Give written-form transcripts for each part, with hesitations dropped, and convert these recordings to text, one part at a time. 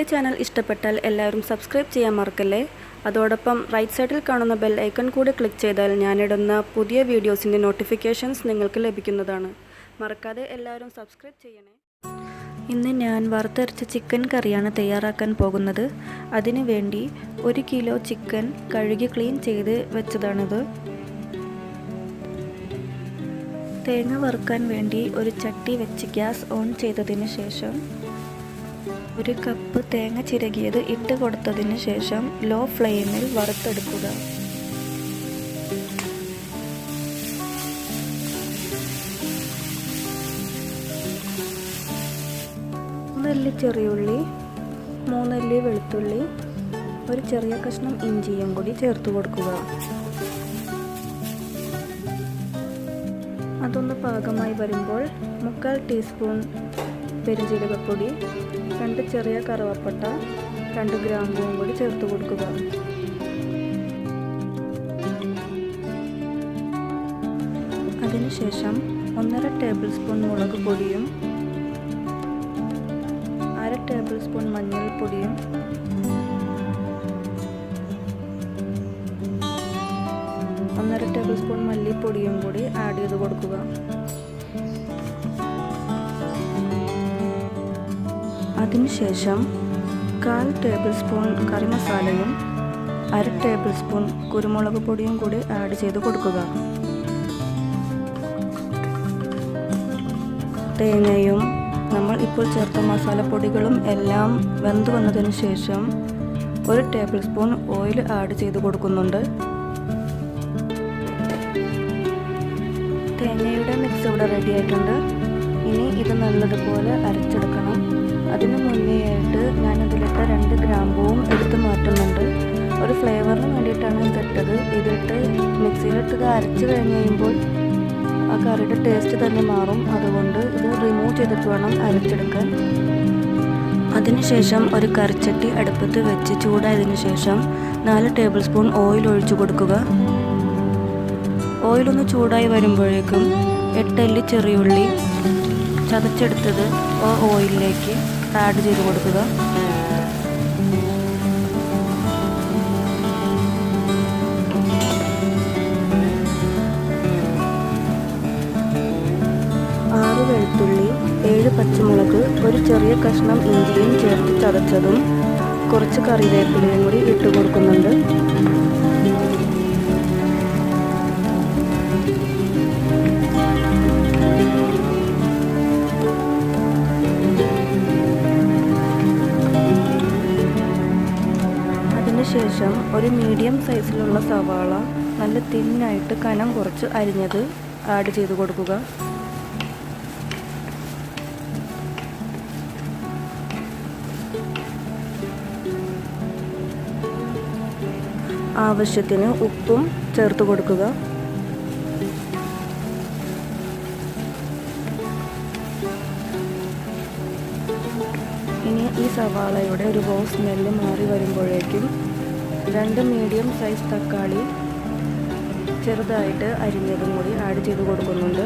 എൻ്റെ ചാനൽ ഇഷ്ടപ്പെട്ടാൽ എല്ലാവരും സബ്സ്ക്രൈബ് ചെയ്യാൻ മറക്കല്ലേ. അതോടൊപ്പം റൈറ്റ് സൈഡിൽ കാണുന്ന ബെൽ ഐക്കൺ കൂടി ക്ലിക്ക് ചെയ്താൽ ഞാനിടുന്ന പുതിയ വീഡിയോസിൻ്റെ നോട്ടിഫിക്കേഷൻസ് നിങ്ങൾക്ക് ലഭിക്കുന്നതാണ്. മറക്കാതെ എല്ലാവരും സബ്സ്ക്രൈബ് ചെയ്യണേ. ഇന്ന് ഞാൻ വറുത്തരച്ച ചിക്കൻ കറിയാണ് തയ്യാറാക്കാൻ പോകുന്നത്. അതിനു വേണ്ടി 1 കിലോ ചിക്കൻ കഴുകി ക്ലീൻ ചെയ്ത് വെച്ചതാണിത്. തേങ്ങ വറുക്കാൻ വേണ്ടി ഒരു ചട്ടി വെച്ച് ഗ്യാസ് ഓൺ ചെയ്തതിന് ശേഷം 1 കപ്പ് തേങ്ങ ചിരകിയത് ഇട്ട് കൊടുത്തതിന് ശേഷം ലോ ഫ്ലെയിമിൽ വറുത്തെടുക്കുക. ല്ലി ചെറിയുള്ളി, 3 അല്ലി വെളുത്തുള്ളി, ഒരു ചെറിയ കഷ്ണം ഇഞ്ചിയും കൂടി ചേർത്ത് കൊടുക്കുക. അതൊന്ന് പാകമായി വരുമ്പോൾ 1/4 ടീസ്പൂൺ പെരുംജീരകപ്പൊടി, 2 ചെറിയ കറുവപ്പട്ട, 2 ഗ്രാമ്പൂവും കൂടി ചേർത്ത് കൊടുക്കുക. അതിനുശേഷം 1/2 ടേബിൾ സ്പൂൺ മുളക് പൊടിയും 1/2 ടേബിൾ സ്പൂൺ മഞ്ഞൾപ്പൊടിയും 1/2 ടേബിൾ സ്പൂൺ മല്ലിപ്പൊടിയും കൂടി ആഡ് ചെയ്ത് കൊടുക്കുക. അതിനുശേഷം 1/4 ടേബിൾ സ്പൂൺ കറി മസാലയും 1/2 ടേബിൾ സ്പൂൺ കുരുമുളക് പൊടിയും കൂടി ആഡ് ചെയ്ത് കൊടുക്കുക. തേങ്ങയും നമ്മൾ ഇപ്പോൾ ചേർത്ത മസാലപ്പൊടികളും എല്ലാം വെന്ത് വന്നതിന് ശേഷം 1 ടേബിൾ സ്പൂൺ ഓയിൽ ആഡ് ചെയ്ത് കൊടുക്കുന്നുണ്ട്. തേങ്ങയുടെ മിക്സ് ഇവിടെ റെഡി ആയിട്ടുണ്ട്. ഇനി ഇത് നല്ലതുപോലെ അരച്ചെടുക്കണം. അതിന് മുന്നേ ആയിട്ട് ഞാനതിലിട്ട 2 ഗ്രാമ്പൂവും എടുത്ത് മാറ്റുന്നുണ്ട്. ഒരു ഫ്ലേവറിന് വേണ്ടിയിട്ടാണ് ഇതിട്ടത്. ഇതിട്ട് മിക്സിയിലിട്ട് അരച്ച് കഴിഞ്ഞ് കഴിയുമ്പോൾ ആ കറിയുടെ ടേസ്റ്റ് തന്നെ മാറും. അതുകൊണ്ട് ഇത് റിമൂവ് ചെയ്തിട്ട് വേണം അരച്ചെടുക്കാൻ. അതിനുശേഷം ഒരു കറിച്ചട്ടി അടുപ്പത്ത് വെച്ച് ചൂടായതിനു ശേഷം 4 ടേബിൾ സ്പൂൺ ഓയിൽ ഒഴിച്ചു കൊടുക്കുക. ഓയിലൊന്ന് ചൂടായി വരുമ്പോഴേക്കും 8 അല്ലി ചെറിയുള്ളി ചതച്ചെടുത്തത് ഓയിലിലേക്ക് ആഡ് ചെയ്ത് കൊടുക്കുക. വെളുത്തുള്ളി, 7 പച്ചമുളക്, ഒരു ചെറിയ കഷ്ണം ഇഞ്ചിയും ചേർത്ത് ചതച്ചതും കുറച്ച് കറിവേപ്പിലയും കൂടി ഇട്ട് കൊടുക്കുന്നുണ്ട്. അതിനുശേഷം ഒരു മീഡിയം സൈസിലുള്ള സവാള നല്ല തിന്നായിട്ട് കനം കുറച്ച് അരിഞ്ഞത് ആഡ് ചെയ്ത് കൊടുക്കുക. ആവശ്യത്തിന് ഉപ്പും ചേർത്ത് കൊടുക്കുക. ഇനി ഈ സവാളയുടെ ഒരു റോ സ്മെല്ല് മാറി വരുമ്പോഴേക്കും 2 മീഡിയം സൈസ് തക്കാളി ചെറുതായിട്ട് അരിഞ്ഞതും കൂടി ആഡ് ചെയ്ത് കൊടുക്കുന്നുണ്ട്.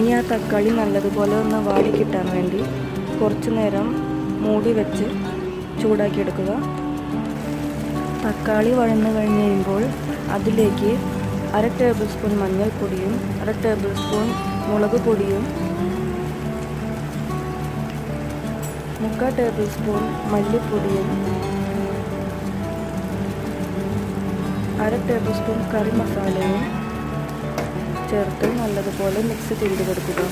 ഇനി ആ തക്കാളി നല്ലതുപോലെ ഒന്ന് വാടി കിട്ടാൻ വേണ്ടി കുറച്ച് നേരം മൂടി വെച്ച് ചൂടാക്കിയെടുക്കുക. തക്കാളി വഴന്ന് കഴിഞ്ഞ് കഴിയുമ്പോൾ അതിലേക്ക് 1/2 ടേബിൾ സ്പൂൺ മഞ്ഞൾപ്പൊടിയും 1/2 ടേബിൾ സ്പൂൺ മുളക് പൊടിയും 1/4 ടേബിൾ സ്പൂൺ മല്ലിപ്പൊടിയും 1/2 ടേബിൾ സ്പൂൺ കറി മസാലയും ചേർത്ത് നല്ലതുപോലെ മിക്സ് ചെയ്ത് കൊടുക്കുക.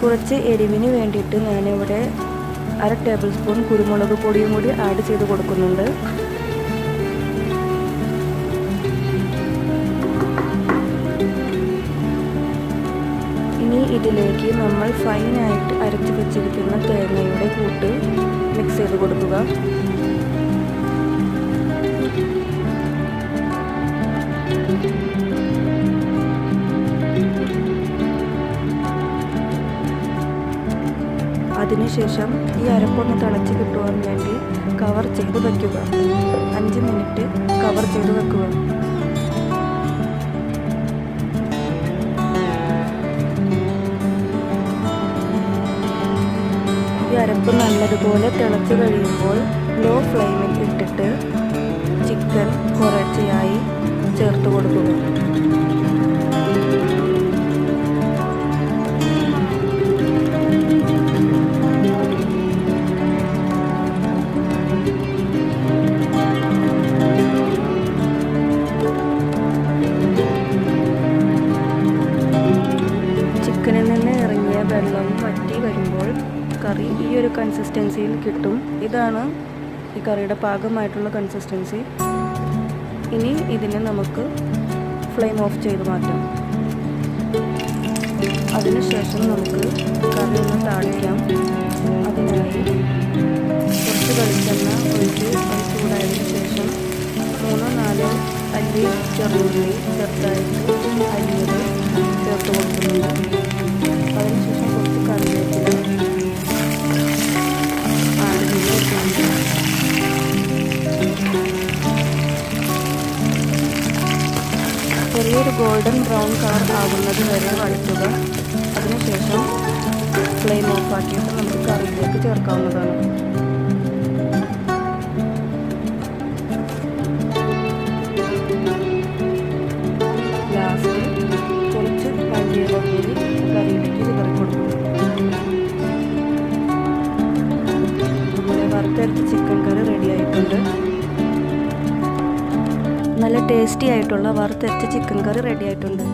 കുറച്ച് എരിവിന് വേണ്ടിയിട്ട് ഞാനിവിടെ 1/2 ടേബിൾ സ്പൂൺ കുരുമുളക് പൊടിയും കൂടി ആഡ് ചെയ്ത് കൊടുക്കുന്നുണ്ട്. ഇനി ഇതിലേക്ക് നമ്മൾ ഫൈനായിട്ട് അരച്ച് വെച്ചിരിക്കുന്ന തേങ്ങയുടെ കൂട്ട് മിക്സ് ചെയ്ത് കൊടുക്കുക. അതിനുശേഷം ഈ അരപ്പൊന്ന് തിളച്ച് കിട്ടുവാൻ വേണ്ടി കവർ ചെയ്ത് വയ്ക്കുക. 5 മിനിറ്റ് കവർ ചെയ്ത് വെക്കുക. ഈ അരപ്പ് നല്ലതുപോലെ തിളച്ച് കഴിയുമ്പോൾ ലോ ഫ്ലെയിമിൽ ഇട്ടിട്ട് ചിക്കൻ കുറേശ്ശെയായി ചേർത്ത് കൊടുക്കുക. ചിക്കനിൽ നിന്ന് ഇറങ്ങിയ വെള്ളം വറ്റി വരുമ്പോൾ കറി ഈ ഒരു കൺസിസ്റ്റൻസിയിൽ കിട്ടും. ഇതാണ് ഈ കറിയുടെ പാകമായിട്ടുള്ള കൺസിസ്റ്റൻസി. ഇനി ഇതിനെ നമുക്ക് ഫ്ലെയിം ഓഫ് ചെയ്ത് മാറ്റാം. അതിനുശേഷം നമുക്ക് കറി ഒന്ന് താളിക്കാം. അതിനായി കുറച്ച് വെളിച്ചെണ്ണ ഒഴിച്ച് അത് ചൂടായതിനു ശേഷം 3-4 അല്ലി ചെറുള്ളി ചെറുതായിട്ട് അരിഞ്ഞത് ചേർത്ത് കൊടുക്കുന്നുണ്ട്. അതിനുശേഷം കുറച്ച് കറിവേപ്പില ചെറിയൊരു ഗോൾഡൻ ബ്രൗൺ കളർ ആകുന്നത് വരെ വഴറ്റുക. അതിനുശേഷം ഫ്ലെയിം ഓഫ് ആക്കിയിട്ട് നമുക്ക് കറിയിലേക്ക് ചേർക്കാവുന്നതാണ്. ലാസ്റ്റ് കുറച്ച് മല്ലിയില കൂടി കറിയിലേക്ക് വിതറി കൊടുക്കുക. നമ്മുടെ വറുത്തരച്ച ചിക്കൻ കറി റെഡി ആയിട്ടുണ്ട്. നല്ല ടേസ്റ്റി ആയിട്ടുള്ള വറുത്തരച്ച ചിക്കൻ കറി റെഡി ആയിട്ടുണ്ട്.